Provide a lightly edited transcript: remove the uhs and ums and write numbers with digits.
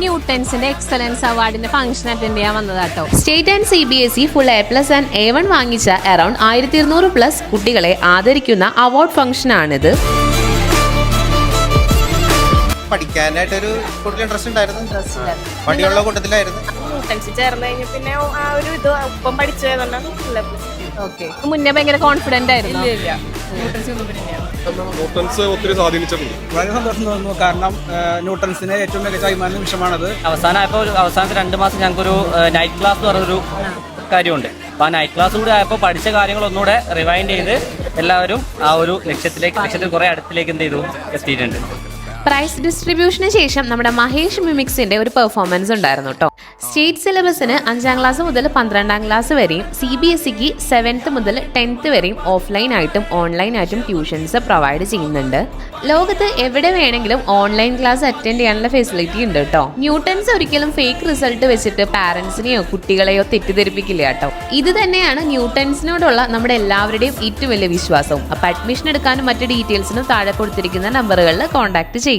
ന്യൂട്ടൻസിന്റെ excellence അവാർഡിന്റെ function attend ചെയ്യാൻ വന്നതാട്ടോ. State and CBSE full A+ and A1 വാങ്ങിച്ച അറൌണ്ട് 1200+ കുട്ടികളെ ആദരിക്കുന്ന അവാർഡ് ഫംഗ്ഷൻ ആണിത്. പഠിക്കാനായിട്ടൊരു കൂടുതൽ ഇൻട്രസ്റ്റ് ഉണ്ടായിരുന്നു. മടിയുള്ള കൂട്ടത്തിലായിരുന്നു. ന്യൂട്ടൻസിൽ ചേർന്ന് കഴിഞ്ഞ പിന്നെ ആ ഒരു ഇത് ഒപ്പം പഠിച്ചതുകൊണ്ടാണ്. മുന്നേ ഭയങ്കര കോൺഫിഡന്റ് ആയിരുന്നു. ന്യൂട്ടൻസ് ഒത്തിരി സ്വാധീനിച്ചിട്ടുണ്ട്. വളരെ സന്തോഷം തോന്നുന്നു. കാരണം ന്യൂട്ടൻസിന് ഏറ്റവും മികച്ച അഭിമാന നിമിഷമാണത്. അവസാനത്തെ 2 മാസം ഞങ്ങൾക്കൊരു നൈറ്റ് ക്ലാസ് എന്ന് പറഞ്ഞൊരു കാര്യമുണ്ട്. അപ്പോൾ ആ നൈറ്റ് ക്ലാസ് കൂടെ ആയപ്പോൾ പഠിച്ച കാര്യങ്ങൾ ഒന്നുകൂടെ റിവൈൻഡ് ചെയ്ത് എല്ലാവരും ആ ഒരു ലക്ഷ്യത്തിൽ കുറെ അടുത്തിലേക്ക് എന്ത് ചെയ്തു എത്തിയിട്ടുണ്ട്. പ്രൈസ് ഡിസ്ട്രിബ്യൂഷന് ശേഷം നമ്മുടെ മഹേഷ് മിമിക്സിന്റെ ഒരു പെർഫോമൻസ് ഉണ്ടായിരുന്നു കേട്ടോ. സ്റ്റേറ്റ് സിലബസിന് 5ാം ക്ലാസ് മുതൽ 12ാം ക്ലാസ് വരെയും CBSEക്ക് 7th മുതൽ 10th വരെയും ഓഫ്ലൈൻ ആയിട്ടും ഓൺലൈൻ ആയിട്ടും ട്യൂഷൻസ് പ്രൊവൈഡ് ചെയ്യുന്നുണ്ട്. ലോകത്ത് എവിടെ വേണമെങ്കിലും ഓൺലൈൻ ക്ലാസ് അറ്റൻഡ് ചെയ്യാനുള്ള ഫെസിലിറ്റി ഉണ്ട് കേട്ടോ. ന്യൂട്ടൻസ് ഒരിക്കലും ഫേക്ക് റിസൾട്ട് വെച്ചിട്ട് പാരന്റ്സിനെയോ കുട്ടികളെയോ തെറ്റിദ്ധരിപ്പിക്കില്ല കേട്ടോ. ഇത് തന്നെയാണ് ന്യൂട്ടൻസിനോടുള്ള നമ്മുടെ എല്ലാവരുടെയും ഏറ്റവും വലിയ വിശ്വാസവും. അപ്പോൾ അഡ്മിഷൻ എടുക്കാനും മറ്റു ഡീറ്റെയിൽസിനും താഴെ കൊടുത്തിരിക്കുന്ന നമ്പറുകളിൽ കോൺടാക്ട് ചെയ്യുക.